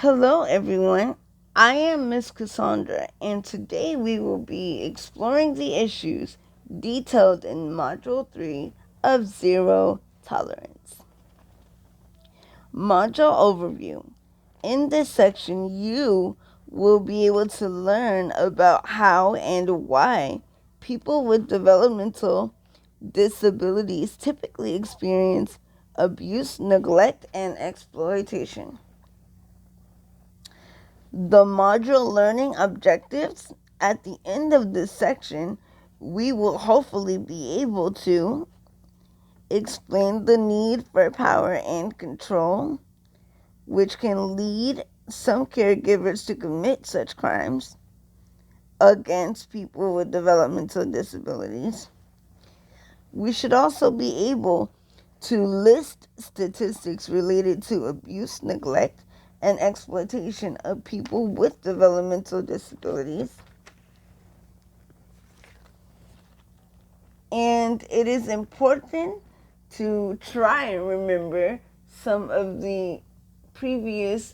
Hello, everyone. I am Miss Cassandra, and today we will be exploring the issues detailed in Module 3 of Zero Tolerance. Module Overview. In this section, you will be able to learn about how and why people with developmental disabilities typically experience abuse, neglect, and exploitation. The module learning objectives. At the end of this section, we will hopefully be able to explain the need for power and control, which can lead some caregivers to commit such crimes against people with developmental disabilities. We should also be able to list statistics related to abuse, neglect, and exploitation of people with developmental disabilities. And it is important to try and remember some of the previous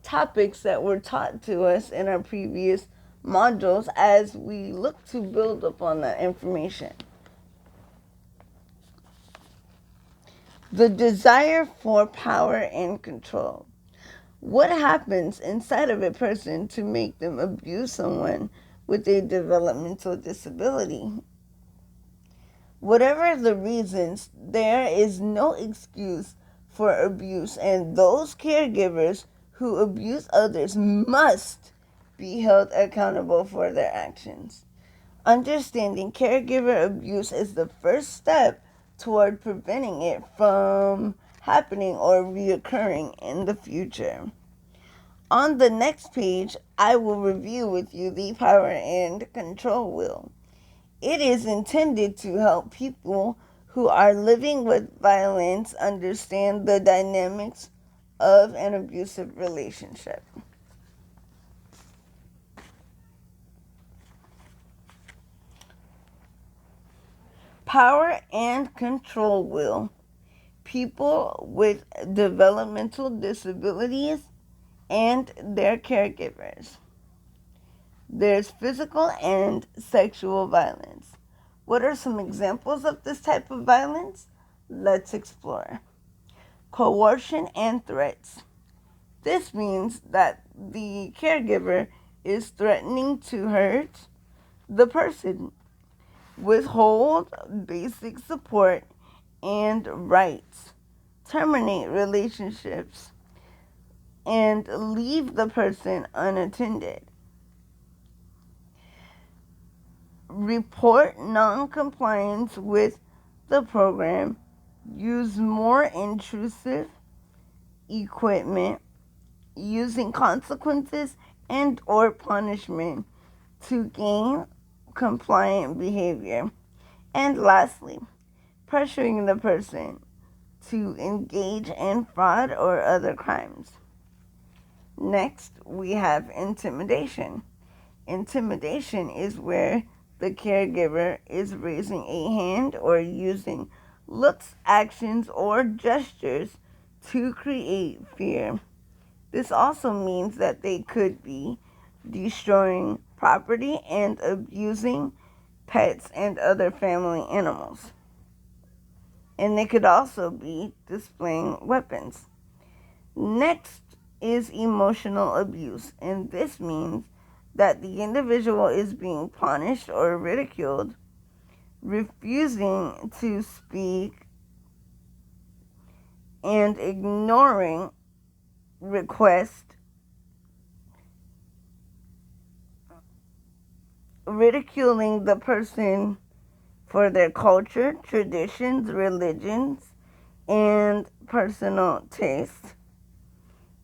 topics that were taught to us in our previous modules as we look to build upon that information. The desire for power and control. What happens inside of a person to make them abuse someone with a developmental disability? Whatever the reasons, there is no excuse for abuse, and those caregivers who abuse others must be held accountable for their actions. Understanding caregiver abuse is the first step toward preventing it from happening or reoccurring in the future. On the next page, I will review with you the power and control wheel. It is intended to help people who are living with violence understand the dynamics of an abusive relationship. Power and control wheel. People with developmental disabilities and their caregivers. There's physical and sexual violence. What are some examples of this type of violence? Let's explore. Coercion and threats. This means that the caregiver is threatening to hurt the person, withhold basic support and rights, terminate relationships, and leave the person unattended. Report non-compliance with the program, use more intrusive equipment, using consequences and or punishment to gain compliant behavior. And lastly, pressuring the person to engage in fraud or other crimes. Next, we have intimidation. Intimidation is where the caregiver is raising a hand or using looks, actions, or gestures to create fear. This also means that they could be destroying property and abusing pets and other family animals. And they could also be displaying weapons. Next is emotional abuse, and this means that the individual is being punished or ridiculed, refusing to speak, and ignoring requests, ridiculing the person for their culture, traditions, religions, and personal tastes,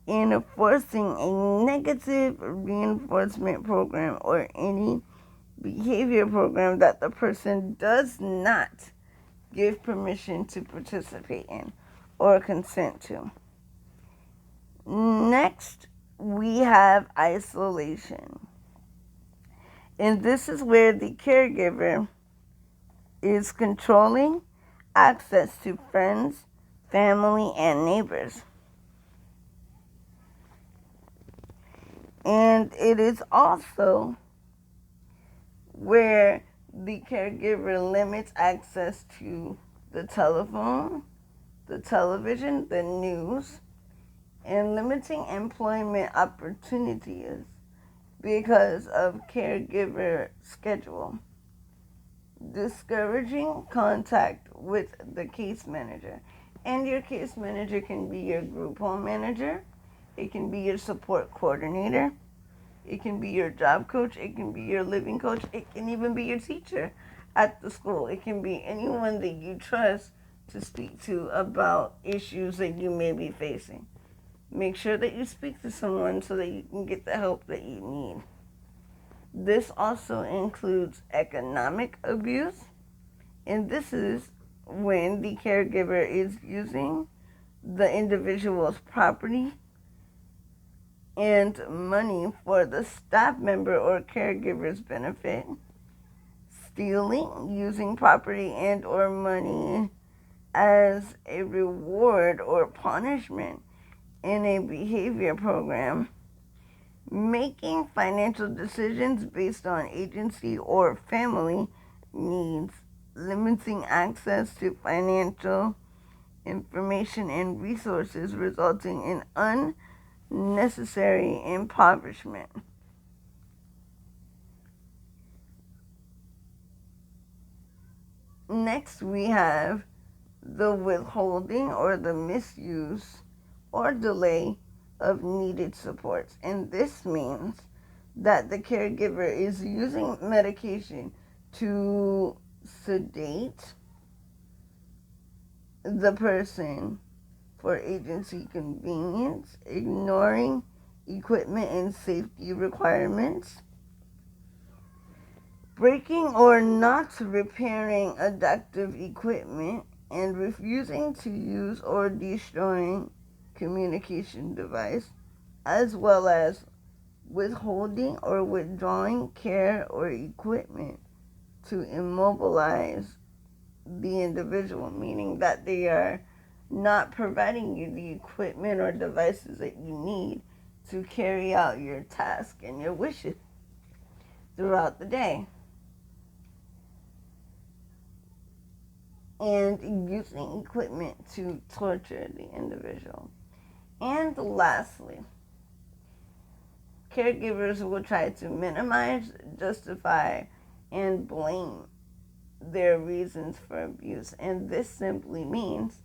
and enforcing a negative reinforcement program or any behavior program that the person does not give permission to participate in or consent to. Next, we have isolation. And this is where the caregiver is controlling access to friends, family, and neighbors. And it is also where the caregiver limits access to the telephone, the television, the news, and limiting employment opportunities because of caregiver schedule. Discouraging contact with the case manager. And your case manager can be your group home manager, it can be your support coordinator, it can be your job coach, it can be your living coach, it can even be your teacher at the school. It can be anyone that you trust to speak to about issues that you may be facing. Make sure that you speak to someone so that you can get the help that you need. This also includes economic abuse, and this is when the caregiver is using the individual's property and money for the staff member or caregiver's benefit, stealing, using property and or money as a reward or punishment in a behavior program, making financial decisions based on agency or family needs, limiting access to financial information and resources, resulting in unnecessary impoverishment. Next, we have the withholding or the misuse or delay of needed supports. And this means that the caregiver is using medication to sedate the person for agency convenience, ignoring equipment and safety requirements, breaking or not repairing adaptive equipment, and refusing to use or destroying communication device, as well as withholding or withdrawing care or equipment to immobilize the individual, meaning that they are not providing you the equipment or devices that you need to carry out your task and your wishes throughout the day. And using equipment to torture the individual. And lastly, caregivers will try to minimize, justify, and blame their reasons for abuse. And this simply means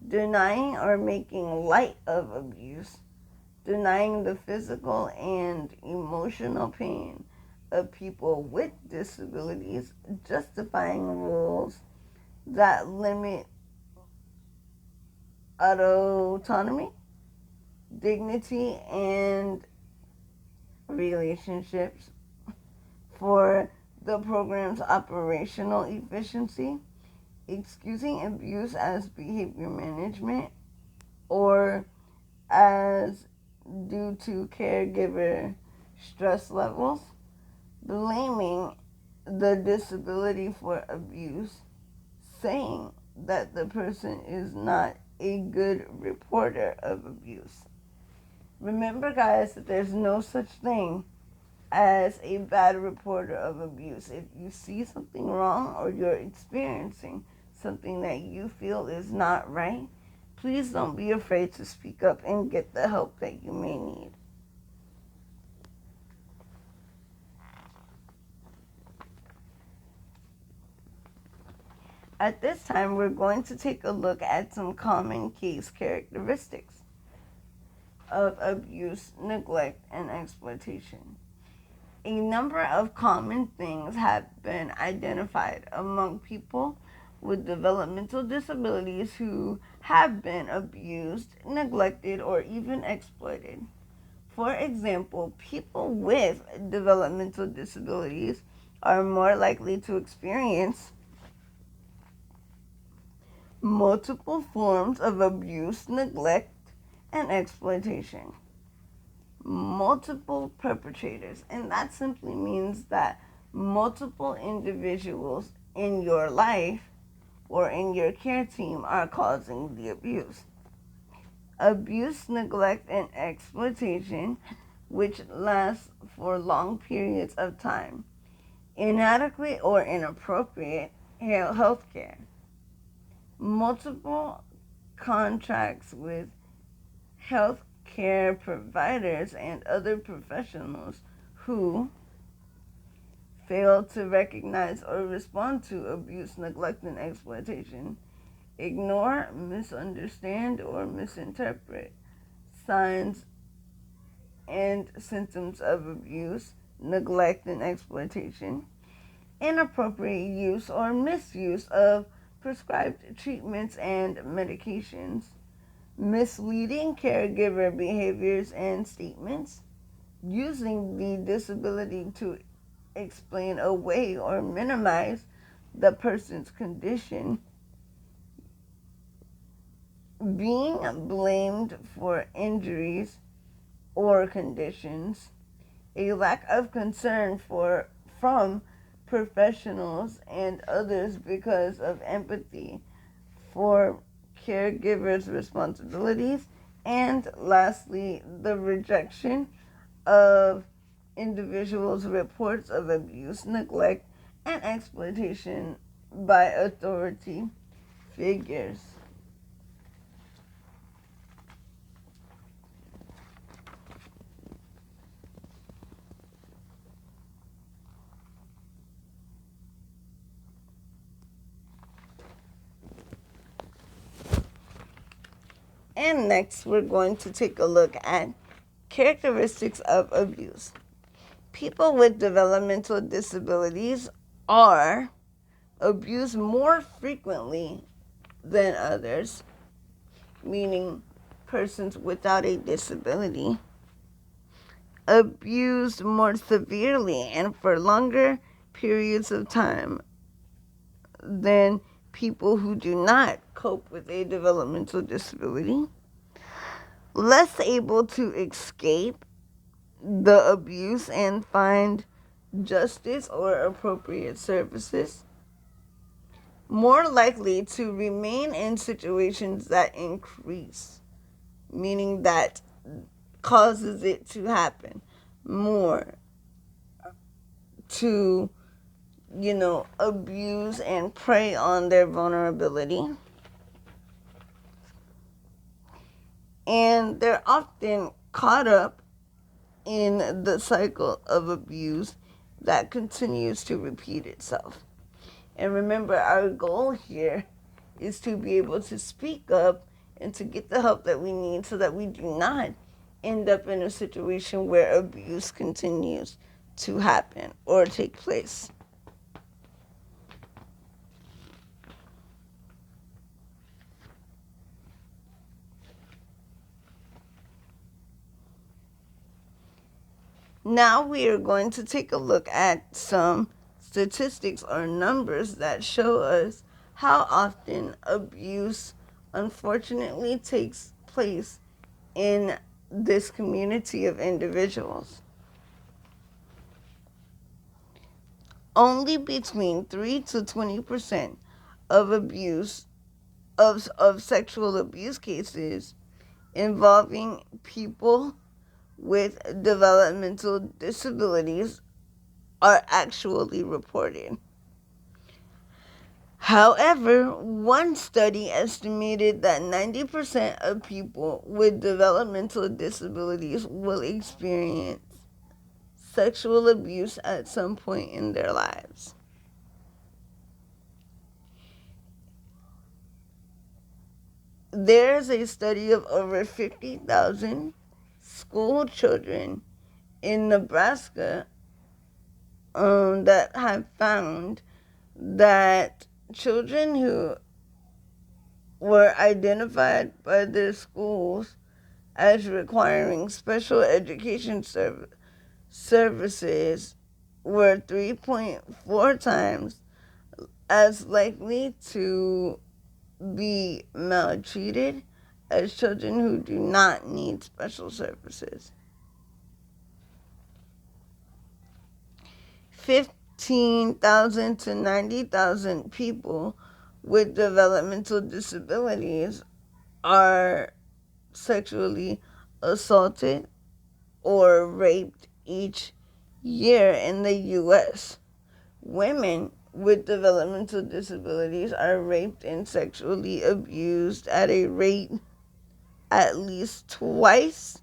denying or making light of abuse, denying the physical and emotional pain of people with disabilities, justifying rules that limit autonomy, dignity, and relationships for the program's operational efficiency, excusing abuse as behavior management or as due to caregiver stress levels, blaming the disability for abuse, saying that the person is not a good reporter of abuse. Remember, guys, that there's no such thing as a bad reporter of abuse. If you see something wrong or you're experiencing something that you feel is not right, please don't be afraid to speak up and get the help that you may need. At this time, we're going to take a look at some common case characteristics of abuse, neglect, and exploitation. A number of common things have been identified among people with developmental disabilities who have been abused, neglected, or even exploited. For example, people with developmental disabilities are more likely to experience multiple forms of abuse, neglect, and exploitation. Multiple perpetrators, and that simply means that multiple individuals in your life or in your care team are causing the abuse. Abuse, neglect, and exploitation which lasts for long periods of time. Inadequate or inappropriate health care. Multiple contracts with health care providers and other professionals who fail to recognize or respond to abuse, neglect, and exploitation. Ignore, misunderstand, or misinterpret signs and symptoms of abuse, neglect, and exploitation. Inappropriate use or misuse of prescribed treatments and medications. Misleading caregiver behaviors and statements. Using the disability to explain away or minimize the person's condition. Being blamed for injuries or conditions. A lack of concern from professionals and others because of empathy for caregivers' responsibilities. And lastly, the rejection of individuals' reports of abuse, neglect, and exploitation by authority figures. And next, we're going to take a look at characteristics of abuse. People with developmental disabilities are abused more frequently than others, meaning persons without a disability, abused more severely and for longer periods of time than people who do not cope with a developmental disability, less able to escape the abuse and find justice or appropriate services, more likely to remain in situations that increase, meaning that causes it to happen more, to, abuse and prey on their vulnerability. And they're often caught up in the cycle of abuse that continues to repeat itself. And remember, our goal here is to be able to speak up and to get the help that we need so that we do not end up in a situation where abuse continues to happen or take place. Now we are going to take a look at some statistics or numbers that show us how often abuse unfortunately takes place in this community of individuals. Only between 3 to 20% of abuse of sexual abuse cases involving people with developmental disabilities are actually reported. However, one study estimated that 90% of people with developmental disabilities will experience sexual abuse at some point in their lives. There's a study of over 50,000 school children in Nebraska that have found that children who were identified by their schools as requiring special education services were 3.4 times as likely to be maltreated as children who do not need special services. 15,000 to 90,000 people with developmental disabilities are sexually assaulted or raped each year in the U.S. Women with developmental disabilities are raped and sexually abused at a rate at least twice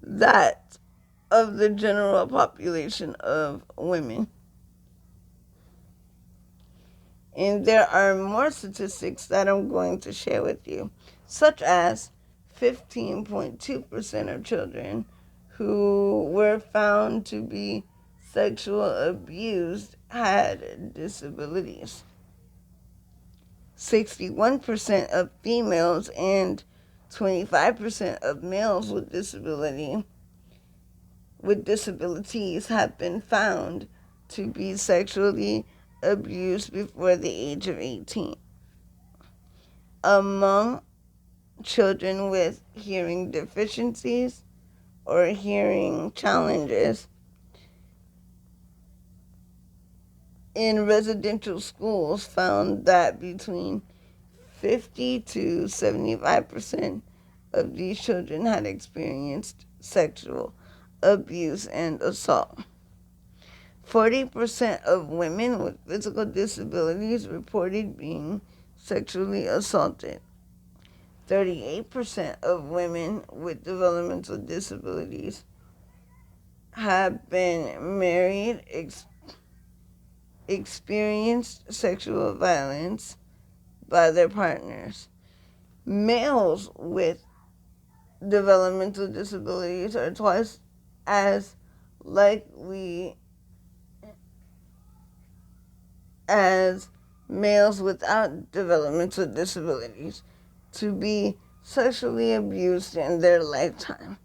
that of the general population of women. And there are more statistics that I'm going to share with you, such as 15.2% of children who were found to be sexual abused had disabilities. 61% of females and 25% of males with disabilities have been found to be sexually abused before the age of 18. Among children with hearing deficiencies or hearing challenges in residential schools, found that between 50 to 75% of these children had experienced sexual abuse and assault. 40% of women with physical disabilities reported being sexually assaulted. 38% of women with developmental disabilities have been married, experienced sexual violence by their partners. Males with developmental disabilities are twice as likely as males without developmental disabilities to be sexually abused in their lifetime.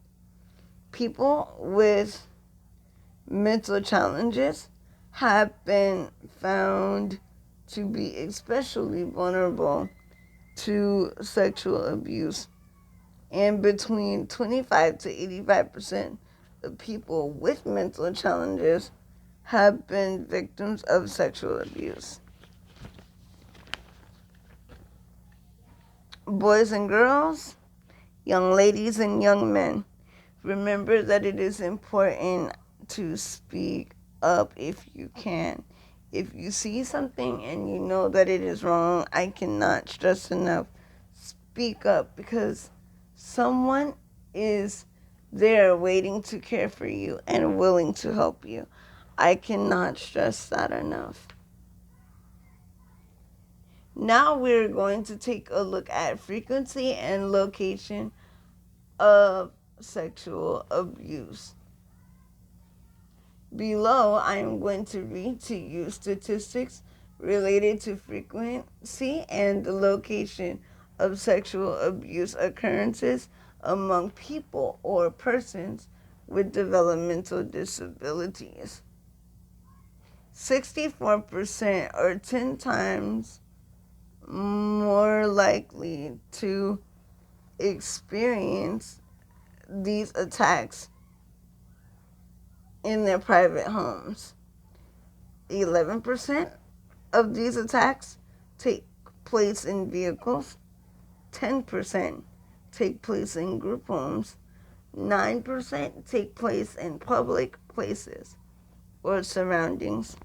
People with mental challenges have been found to be especially vulnerable to sexual abuse, and between 25 to 85% of people with mental challenges have been victims of sexual abuse. Boys and girls, young ladies and young men, remember that it is important to speak up if you can. If you see something and you know that it is wrong, I cannot stress enough, speak up, because someone is there waiting to care for you and willing to help you. I cannot stress that enough. Now we're going to take a look at frequency and location of sexual abuse. Below, I am going to read to you statistics related to frequency and the location of sexual abuse occurrences among people or persons with developmental disabilities. 64% are 10 times more likely to experience these attacks in their private homes. 11% of these attacks take place in vehicles. 10% take place in group homes. 9% take place in public places or surroundings.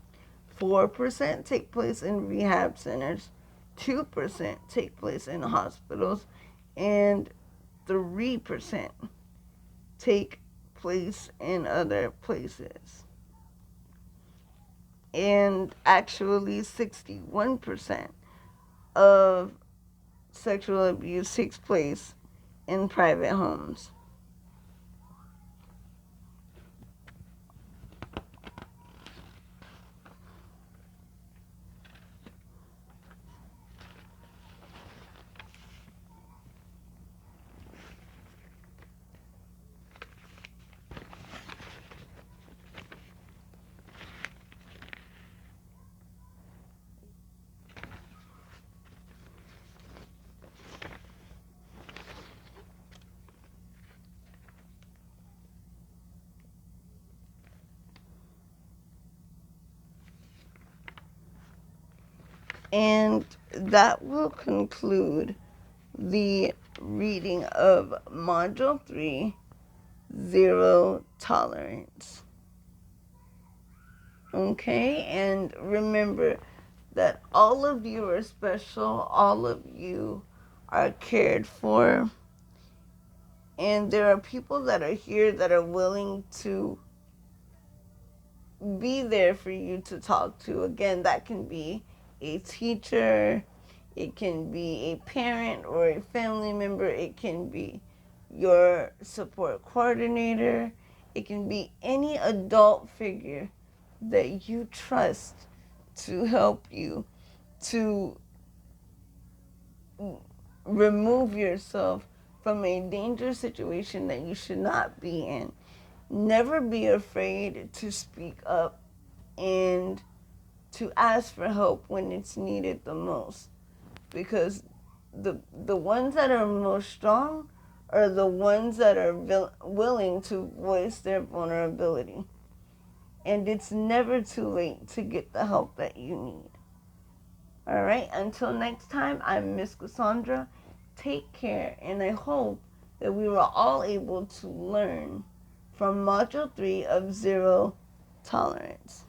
4% take place in rehab centers. 2% take place in hospitals. And 3% take place in other places. And actually 61% of sexual abuse takes place in private homes. And that will conclude the reading of Module 3 zero tolerance. Okay? And remember that all of you are special, all of you are cared for, and there are people that are here that are willing to be there for you to talk to. Again, that can be a teacher, it can be a parent or a family member, it can be your support coordinator, it can be any adult figure that you trust to help you to remove yourself from a dangerous situation that you should not be in. Never be afraid to speak up and to ask for help when it's needed the most, because the ones that are most strong are the ones that are willing to voice their vulnerability, and it's never too late to get the help that you need. All right, until next time, I'm Miss Cassandra. Take care, and I hope that we were all able to learn from Module 3 of Zero Tolerance.